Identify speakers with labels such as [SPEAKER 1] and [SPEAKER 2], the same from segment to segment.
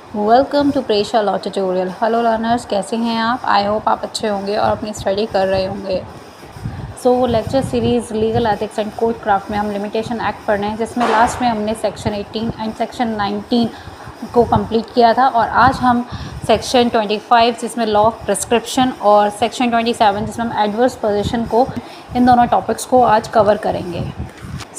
[SPEAKER 1] Welcome to Presha law tutorial. Hello learners, कैसे हैं आप? आई होप आप अच्छे होंगे और अपनी स्टडी कर रहे होंगे। Lecture series legal ethics and court craft में हम लिमिटेशन एक्ट पढ़ रहे हैं, जिसमें लास्ट में हमने सेक्शन 18 एंड सेक्शन 19 को कंप्लीट किया था और आज हम सेक्शन 25 जिसमें लॉ ऑफ प्रिस्क्रिप्शन और सेक्शन 27 जिसमें हम एडवर्स पोजीशन को, इन दोनों टॉपिक्स को आज कवर करेंगे।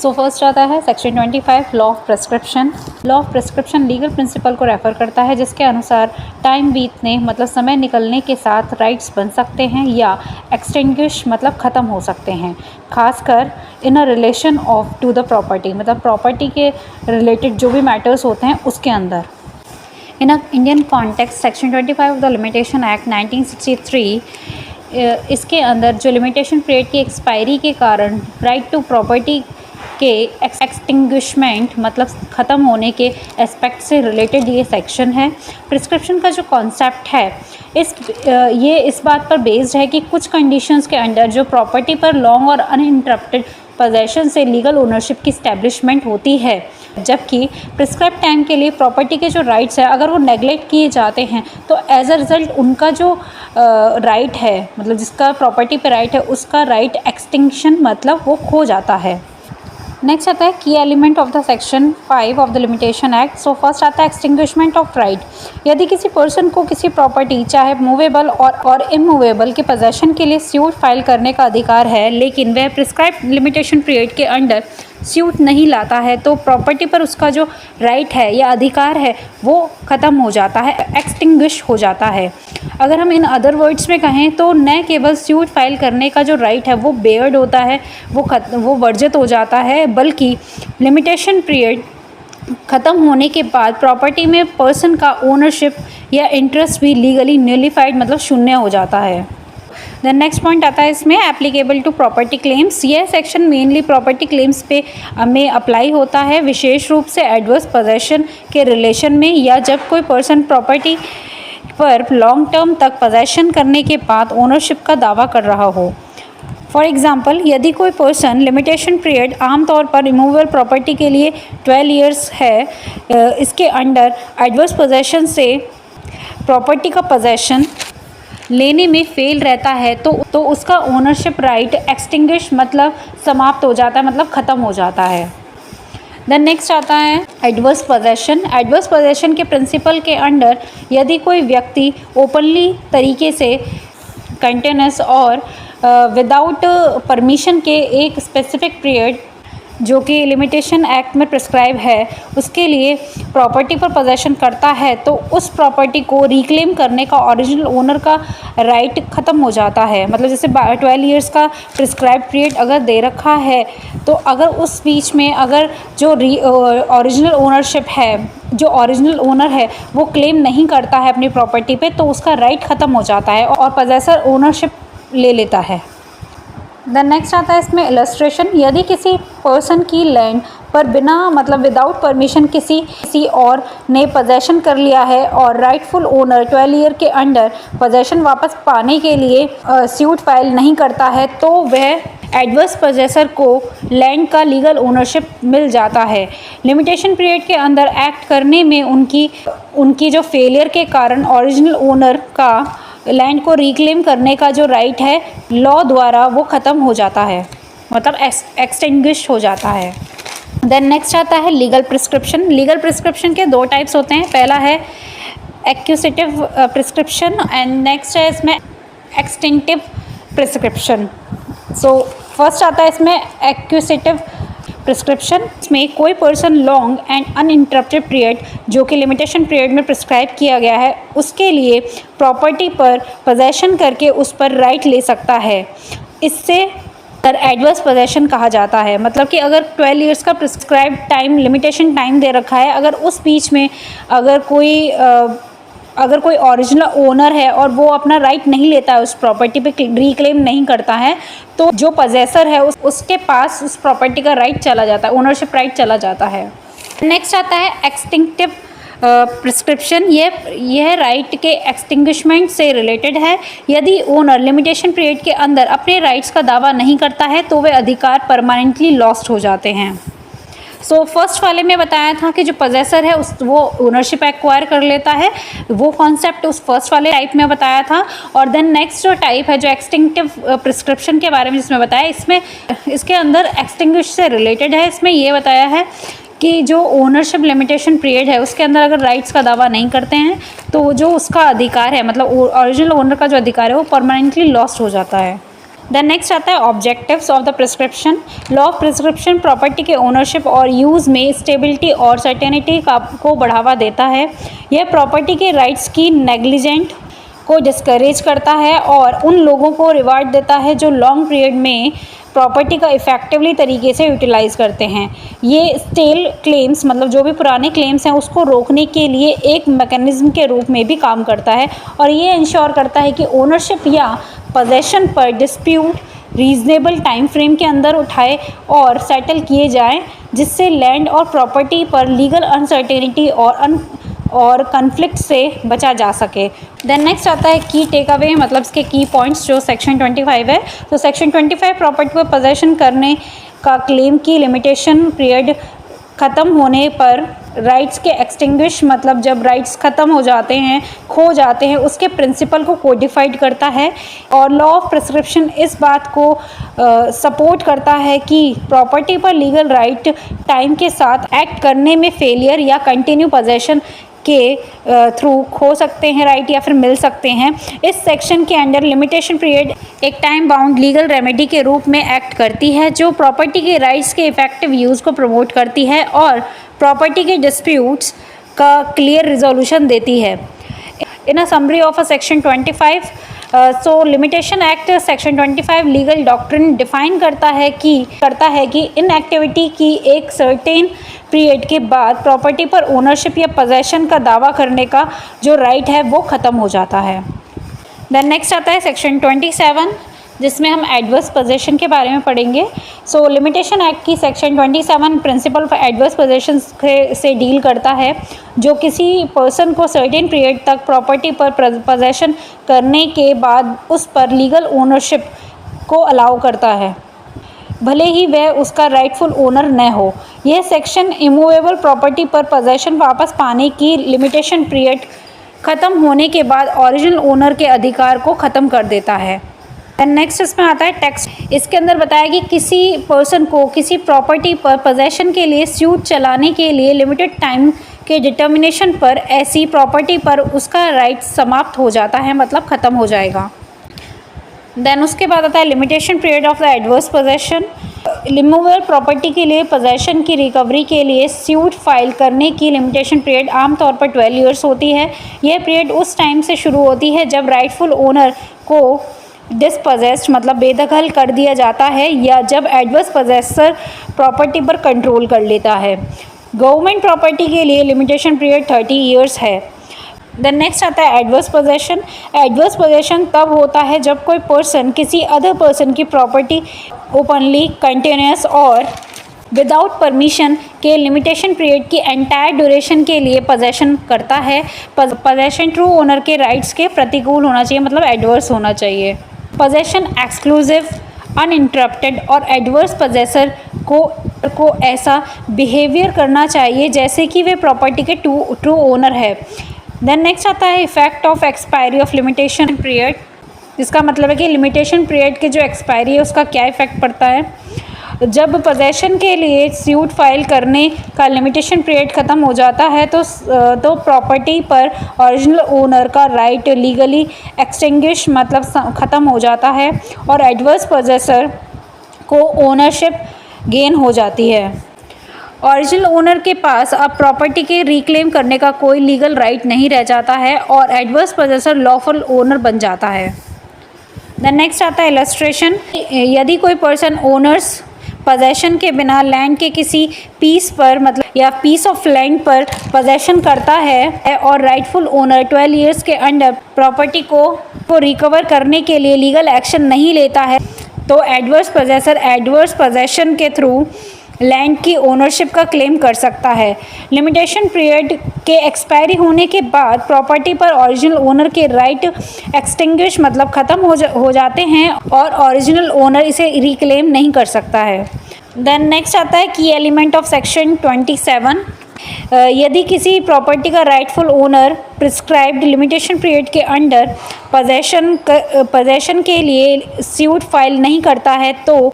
[SPEAKER 1] फर्स्ट आता है section 25 law of prescription. Law of prescription legal principal को रेफ़र करता है जिसके अनुसार टाइम बीतने मतलब समय निकलने के साथ राइट्स बन सकते हैं या एक्सटिंग्विश मतलब ख़त्म हो सकते हैं, खासकर in a relation of to the property मतलब प्रॉपर्टी के रिलेटेड जो भी मैटर्स होते हैं उसके अंदर। In a Indian context section 25 of the limitation act 1963 इसके अंदर जो लिमिटेशन पीरियड की एक्सपायरी के कारण राइट टू प्रॉपर्टी के एक्सटिंग्विशमेंट मतलब ख़त्म होने के एस्पेक्ट से रिलेटेड ये सेक्शन है। प्रिस्क्रिप्शन का जो कॉन्सेप्ट है ये इस बात पर बेस्ड है कि कुछ कंडीशंस के अंडर जो प्रॉपर्टी पर लॉन्ग और अनइंटरप्टेड पोजेशन से लीगल ओनरशिप की इस्टेब्लिशमेंट होती है, जबकि प्रिस्क्राइब टाइम के लिए प्रॉपर्टी के जो राइट्स हैं अगर वो नेगलेक्ट किए जाते हैं तो एज अ रिज़ल्ट उनका जो राइट है मतलब जिसका प्रॉपर्टी पे राइट है उसका राइट एक्सटिंक्शन मतलब वो खो जाता है। नेक्स्ट आता है की element of the section 5 of the limitation act. First आता है एक्सटिंग्विशमेंट ऑफ राइट। यदि किसी पर्सन को किसी प्रॉपर्टी चाहे मूवेबल और इमूवेबल के पोजेशन के लिए स्यूट फाइल करने का अधिकार है, लेकिन वह प्रिस्क्राइब लिमिटेशन पीरियड के अंडर स्यूट नहीं लाता है तो प्रॉपर्टी पर उसका जो राइट है या अधिकार है वो ख़त्म हो जाता है, एक्सटिंग्विश हो जाता है। अगर हम इन अदर वर्ड्स में कहें तो न केवल स्यूट फाइल करने का जो राइट है वो बेयर्ड होता है, वो वर्जित हो जाता है, बल्कि लिमिटेशन पीरियड ख़त्म होने के बाद प्रॉपर्टी में पर्सन का ओनरशिप या इंटरेस्ट भी लीगली न्यूलिफाइड मतलब शून्य हो जाता है। देन नेक्स्ट पॉइंट आता है इसमें एप्लीकेबल टू प्रॉपर्टी क्लेम्स। यह सेक्शन मेनली प्रॉपर्टी क्लेम्स पे में अप्लाई होता है, विशेष रूप से एडवर्स पोजेशन के रिलेशन में या जब कोई पर्सन प्रॉपर्टी पर लॉन्ग टर्म तक पोजेशन करने के बाद ओनरशिप का दावा कर रहा हो। फॉर एग्ज़ाम्पल, यदि कोई पर्सन लिमिटेशन पीरियड आमतौर पर रिमूवेबल प्रॉपर्टी के लिए 12 ईयर्स है, इसके अंडर एडवर्स पोजेशन से प्रॉपर्टी का पोजेशन लेने में फेल रहता है तो उसका ओनरशिप राइट एक्सटिंग्विश मतलब समाप्त हो जाता है मतलब ख़त्म हो जाता है। देन नेक्स्ट आता है एडवर्स पोजेशन। एडवर्स पोजेशन के प्रिंसिपल के अंडर यदि कोई व्यक्ति ओपनली तरीके से कंटिन्यूस और विदाउट परमिशन के एक स्पेसिफिक पीरियड जो कि लिमिटेशन एक्ट में प्रिस्क्राइब है उसके लिए प्रॉपर्टी पर पोजेशन करता है तो उस प्रॉपर्टी को रिक्लेम करने का ओरिजिनल ओनर का राइट ख़त्म हो जाता है। मतलब जैसे 12 ईयर्स का प्रिस्क्राइब पीरियड अगर दे रखा है तो अगर उस बीच में अगर जो ओरिजिनल ओनरशिप है जो ओरिजिनल ओनर है वो क्लेम नहीं करता है अपनी प्रॉपर्टी पे तो उसका राइट ख़त्म हो जाता है और पोजेसर ओनरशिप ले लेता है। देन नेक्स्ट आता है इसमें इलस्ट्रेशन। यदि किसी पर्सन की लैंड पर बिना मतलब विदाउट परमिशन किसी और ने पोजेशन कर लिया है और राइटफुल ओनर 12 ईयर के अंडर पोजेशन वापस पाने के लिए स्यूट फाइल नहीं करता है तो वह एडवर्स पोजेसर को लैंड का लीगल ओनरशिप मिल जाता है। लिमिटेशन पीरियड के अंदर एक्ट करने में उनकी जो फेलियर के कारण ओरिजिनल ओनर का लैंड को रिक्लेम करने का जो राइट है लॉ द्वारा वो ख़त्म हो जाता है मतलब एक्सटिंग्विश हो जाता है। देन नेक्स्ट आता है लीगल प्रिस्क्रिप्शन। लीगल प्रिस्क्रिप्शन के दो टाइप्स होते हैं, पहला है एक्यूसिटिव प्रिस्क्रिप्शन एंड नेक्स्ट है इसमें एक्सटिंक्टिव प्रिस्क्रिप्शन। फर्स्ट आता है इसमें एक्यूसिटिव प्रिस्क्रिप्शन। इसमें कोई person long and uninterrupted period जो कि लिमिटेशन पीरियड में प्रिस्क्राइब किया गया है उसके लिए प्रॉपर्टी पर पोजेशन करके उस पर राइट ले सकता है। इससे एडवर्स पोजेशन कहा जाता है। मतलब कि अगर 12 ईयर्स का प्रिस्क्राइब टाइम लिमिटेशन टाइम दे रखा है, अगर उस बीच में अगर कोई ओरिजिनल ओनर है और वो अपना राइट नहीं लेता है, उस प्रॉपर्टी पे रिक्लेम नहीं करता है तो जो पोजेसर है उसके पास उस प्रॉपर्टी का राइट चला जाता है, ओनरशिप राइट चला जाता है। नेक्स्ट आता है एक्सटिंक्टिव प्रिस्क्रिप्शन। यह राइट के एक्सटिंग्विशमेंट से रिलेटेड है। यदि ओनर लिमिटेशन पीरियड के अंदर अपने राइट्स का दावा नहीं करता है तो वे अधिकार परमानेंटली लॉस्ट हो जाते हैं। सो फर्स्ट वाले में बताया था कि जो पोजेसर है वो ओनरशिप एक्वायर कर लेता है, वो कॉन्सेप्ट उस फर्स्ट वाले टाइप में बताया था। और देन नेक्स्ट जो टाइप है जो एक्सटिंक्टिव प्रिस्क्रिप्शन के बारे में जिसमें बताया, इसमें इसके अंदर एक्सटिंग्विश से रिलेटेड है। इसमें ये बताया है कि जो ओनरशिप लिमिटेशन पीरियड है उसके अंदर अगर राइट्स का दावा नहीं करते हैं तो जो उसका अधिकार है, मतलब ओरिजिनल ओनर का जो अधिकार है वो परमानेंटली लॉस्ट हो जाता है। देन नेक्स्ट आता है objectives of the prescription. Law of prescription property के ओनरशिप और यूज़ में स्टेबिलिटी और सर्टेनिटी को बढ़ावा देता है। यह प्रॉपर्टी के राइट्स की नेग्लिजेंट को डिस्करेज करता है और उन लोगों को रिवार्ड देता है जो लॉन्ग पीरियड में प्रॉपर्टी का इफ़ेक्टिवली तरीके से यूटिलाइज़ करते हैं। ये स्टेल क्लेम्स, मतलब जो भी पुराने क्लेम्स हैं उसको रोकने के लिए एक मैकेनिज़्म के रूप में भी काम करता है और ये इंश्योर करता है कि ओनरशिप या पोजेशन पर डिस्प्यूट रीजनेबल टाइम फ्रेम के अंदर उठाए और सेटल किए जाएं, जिससे लैंड और प्रॉपर्टी पर लीगल अनसर्टेनिटी और कन्फ्लिक्ट से बचा जा सके। देन नेक्स्ट आता है की टेक अवे, मतलब इसके की पॉइंट्स जो सेक्शन 25 है। तो सेक्शन 25 प्रॉपर्टी पर पोजेशन करने का क्लेम की लिमिटेशन पीरियड ख़त्म होने पर राइट्स के एक्सटिंग्विश, मतलब जब राइट्स ख़त्म हो जाते हैं, खो जाते हैं, उसके प्रिंसिपल को कोडिफाइड करता है। और लॉ ऑफ प्रिस्क्रिप्शन इस बात को सपोर्ट करता है कि प्रॉपर्टी पर लीगल राइट टाइम के साथ एक्ट करने में फेलियर या कंटिन्यू पोजेशन के थ्रू खो सकते हैं राइट या फिर मिल सकते हैं। इस सेक्शन के अंडर लिमिटेशन पीरियड एक टाइम बाउंड लीगल रेमेडी के रूप में एक्ट करती है जो प्रॉपर्टी के राइट्स के इफ़ेक्टिव यूज़ को प्रमोट करती है और प्रॉपर्टी के डिस्प्यूट्स का क्लियर रिजोल्यूशन देती है। In a summary of a section 25, so limitation act section 25 legal doctrine define करता है कि इन एक्टिविटी की एक सर्टेन पीरियड के बाद प्रॉपर्टी पर ओनरशिप या पोजेशन का दावा करने का जो राइट है वो ख़त्म हो जाता है। देन नेक्स्ट आता है सेक्शन 27 जिसमें हम एडवर्स पोजेशन के बारे में पढ़ेंगे। सो लिमिटेशन एक्ट की section 27 principle of adverse possession से डील करता है जो किसी पर्सन को सर्टेन पीरियड तक प्रॉपर्टी पर पोजेशन करने के बाद उस पर लीगल ओनरशिप को अलाउ करता है, भले ही वह उसका राइटफुल ओनर न हो। यह सेक्शन इमूवेबल प्रॉपर्टी पर पोजेशन वापस पाने की लिमिटेशन पीरियड ख़त्म होने के बाद ओरिजिनल ओनर के अधिकार को ख़त्म कर देता है। एंड नेक्स्ट इसमें आता है टेक्स्ट। इसके अंदर बताया कि किसी पर्सन को किसी प्रॉपर्टी पर पोजेशन के लिए सूट चलाने के लिए लिमिटेड टाइम के डिटर्मिनेशन पर ऐसी प्रॉपर्टी पर उसका राइट समाप्त हो जाता है, मतलब ख़त्म हो जाएगा। देन उसके बाद आता है limitation period of the adverse possession. Removal property के लिए पोजेशन की रिकवरी के लिए सूट फाइल करने की लिमिटेशन पीरियड आमतौर पर 12 ईयर्स होती है। यह पीरियड उस टाइम से शुरू होती है जब राइटफुल ओनर को डिस्पोजेस्ड, मतलब बेदखल कर दिया जाता है या जब एडवर्स पोजेसर प्रॉपर्टी पर कंट्रोल कर लेता है। गवर्नमेंट प्रॉपर्टी के लिए लिमिटेशन पीरियड 30 ईयर्स है। देन नेक्स्ट आता है एडवर्स पोजेशन। एडवर्स पोजेशन तब होता है जब कोई पर्सन किसी अदर पर्सन की प्रॉपर्टी ओपनली, कंटिन्यूस और विदाउट परमिशन के लिमिटेशन पीरियड की एंटायर ड्यूरेशन के लिए पोजेशन करता है। पोजेशन ट्रू ओनर के राइट्स के प्रतिकूल होना चाहिए, मतलब एडवर्स होना चाहिए। पोजेशन एक्सक्लूसिव, अनइंटरप्टेड और एडवर्स पोजेसर को ऐसा बिहेवियर करना चाहिए जैसे कि वे प्रॉपर्टी के ट्रू ओनर है। देन नेक्स्ट आता है effect of expiry of limitation period, जिसका मतलब है कि लिमिटेशन पीरियड के जो एक्सपायरी है उसका क्या इफेक्ट पड़ता है। जब पोजेशन के लिए सूट फाइल करने का लिमिटेशन पीरियड ख़त्म हो जाता है तो प्रॉपर्टी पर ओरिजिनल ओनर का राइट लीगली एक्सटिंग्विश, मतलब ख़त्म हो जाता है और एडवर्स पोजेसर को ओनरशिप गेन हो जाती है। ओरिजिनल ओनर के पास अब प्रॉपर्टी के रिक्लेम करने का कोई लीगल राइट नहीं रह जाता है और एडवर्स पोजेसर लॉफुल ओनर बन जाता है। देन नेक्स्ट आता है इलस्ट्रेशन। यदि कोई पर्सन ओनर्स पोजेशन के बिना लैंड के किसी पीस पर, मतलब या पीस ऑफ लैंड पर पोजेशन करता है और राइटफुल ओनर 12 ईयर्स के अंडर प्रॉपर्टी को रिकवर करने के लिए लीगल एक्शन नहीं लेता है तो एडवर्स पोजेसर एडवर्स पोजेशन के थ्रू लैंड की ओनरशिप का क्लेम कर सकता है। लिमिटेशन पीरियड के एक्सपायरी होने के बाद प्रॉपर्टी पर ओरिजिनल ओनर के राइट एक्सटिंग्विश, मतलब ख़त्म हो जाते हैं और ओरिजिनल ओनर इसे रिक्लेम नहीं कर सकता है। देन नेक्स्ट आता है की एलिमेंट ऑफ सेक्शन 27। यदि किसी प्रॉपर्टी का rightful owner prescribed limitation period के अंडर पोजेशन के लिए सूट फाइल नहीं करता है तो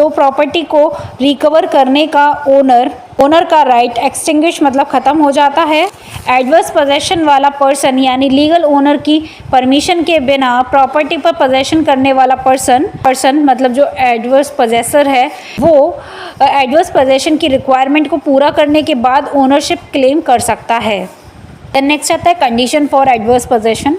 [SPEAKER 1] प्रॉपर्टी को रिकवर करने का ओनर का राइट एक्सटिंग्विश मतलब ख़त्म हो जाता है। एडवर्स पोजेशन वाला पर्सन यानी लीगल ओनर की परमिशन के बिना प्रॉपर्टी पर पोजेशन करने वाला पर्सन मतलब जो एडवर्स पोजेसर है वो एडवर्स पोजेशन की रिक्वायरमेंट को पूरा करने के बाद ओनरशिप क्लेम कर सकता है। देन नेक्स्ट आता है condition for adverse possession.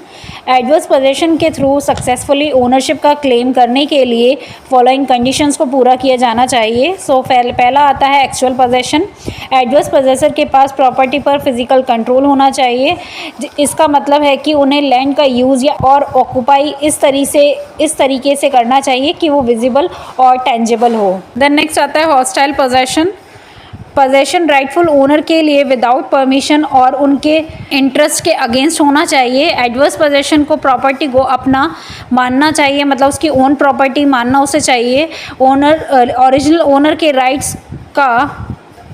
[SPEAKER 1] Adverse possession के थ्रू सक्सेसफुली ओनरशिप का क्लेम करने के लिए फॉलोइंग कंडीशंस को पूरा किया जाना चाहिए। सो पहला आता है एक्चुअल पोजेशन। एडवर्स पोजेसर के पास प्रॉपर्टी पर फिजिकल कंट्रोल होना चाहिए। इसका मतलब है कि उन्हें लैंड का यूज़ या और ऑक्यूपाई इस तरीके से करना चाहिए कि वो विजिबल और टेंजिबल हो। देन नेक्स्ट आता है हॉस्टाइल पोजेशन राइटफुल ओनर के लिए विदाउट परमिशन और उनके इंटरेस्ट के अगेंस्ट होना चाहिए। एडवर्स पोजेशन को प्रॉपर्टी को अपना मानना चाहिए मतलब उसकी ओन प्रॉपर्टी मानना उसे चाहिए। ओरिजिनल ओनर के राइट्स का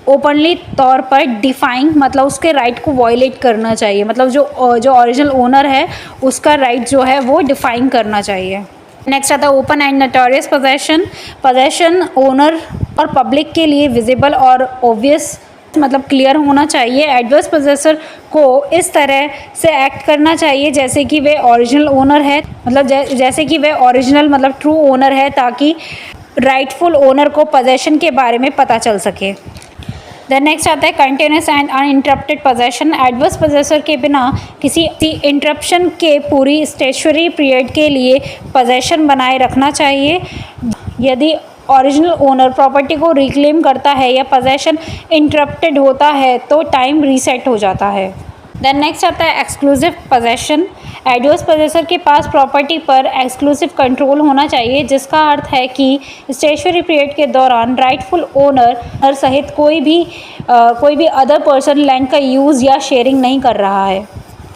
[SPEAKER 1] ओपनली तौर पर डिफाइन मतलब उसके राइट को वॉयलेट करना चाहिए मतलब जो ओरिजिनल ओनर है उसका राइट जो है वो डिफाइन करना चाहिए। नेक्स्ट आता है open and notorious possession owner और पब्लिक के लिए विजिबल और ऑब्वियस मतलब क्लियर होना चाहिए। एडवर्स पोजेसर को इस तरह से एक्ट करना चाहिए जैसे कि वे ओरिजिनल ओनर है मतलब जैसे कि वे ओरिजिनल मतलब ट्रू ओनर है ताकि राइटफुल ओनर को पोजेशन के बारे में पता चल सके। देन नेक्स्ट आता है continuous and uninterrupted possession. Adverse possessor के बिना किसी इंटरप्शन के पूरी स्टेचुरी पीरियड के लिए पोजेशन बनाए रखना चाहिए। यदि ओरिजिनल ओनर प्रॉपर्टी को रिक्लेम करता है या पोजेशन इंटरप्टेड होता है तो टाइम रीसेट हो जाता है। देन नेक्स्ट आता है एक्सक्लूसिव पोजेशन। एडवर्स पोजेसर के पास प्रॉपर्टी पर एक्सक्लूसिव कंट्रोल होना चाहिए जिसका अर्थ है कि स्टेचुरी पीरियड के दौरान राइटफुल ओनर सहित कोई भी अदर पर्सन लैंड का यूज़ या शेयरिंग नहीं कर रहा है।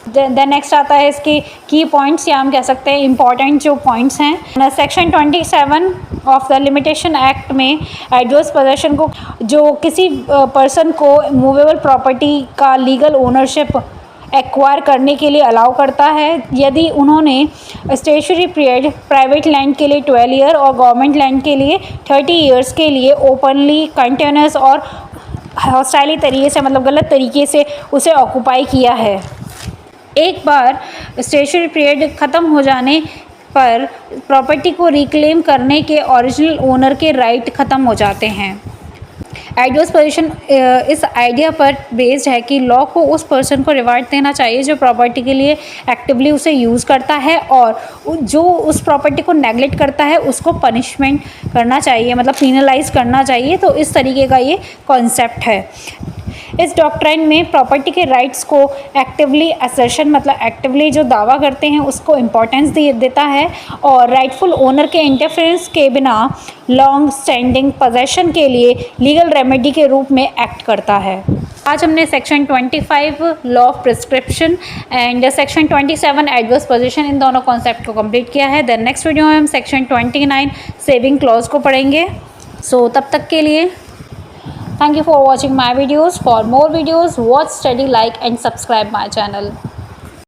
[SPEAKER 1] देन नेक्स्ट आता है इसके की पॉइंट्स या हम कह सकते हैं इंपॉर्टेंट जो पॉइंट्स हैं। Section 27 of the limitation act में एडवर्स पोजेशन को जो किसी पर्सन को मूवेबल प्रॉपर्टी का लीगल ओनरशिप एक्वायर करने के लिए अलाउ करता है यदि उन्होंने स्टेचुरी पीरियड प्राइवेट लैंड के लिए 12 ईयर और गवर्नमेंट लैंड के लिए 30 ईयर्स के लिए ओपनली कंटिन्यूस और हॉस्टाइली तरीके से मतलब गलत तरीके से उसे ऑक्यूपाई किया है। एक बार स्टेचुरी पीरियड ख़त्म हो जाने पर प्रॉपर्टी को रिक्लेम करने के ओरिजिनल ओनर के राइट ख़त्म हो जाते हैं। एडवर्स पोजीशन इस आइडिया पर बेस्ड है कि लॉ को उस पर्सन को रिवार्ड देना चाहिए जो प्रॉपर्टी के लिए एक्टिवली उसे यूज़ करता है और जो उस प्रॉपर्टी को नेगलेक्ट करता है उसको पनिशमेंट करना चाहिए मतलब पीनलाइज करना चाहिए। तो इस तरीके का ये कॉन्सेप्ट है। इस डॉक्ट्राइन में प्रॉपर्टी के राइट्स को एक्टिवली असर्शन मतलब एक्टिवली जो दावा करते हैं उसको इम्पोर्टेंस देता है और राइटफुल ओनर के इंटरफेरेंस के बिना लॉन्ग स्टैंडिंग पोजेशन के लिए लीगल रेमेडी के रूप में एक्ट करता है। आज हमने section 25 law of prescription and section 27 adverse position in दोनों कॉन्सेप्ट को कंप्लीट किया है। देन नेक्स्ट वीडियो में हम सेक्शन 29 सेविंग क्लॉज को पढ़ेंगे। सो तब तक के लिए thank you for watching my videos. For more videos, watch, study, like and subscribe my channel.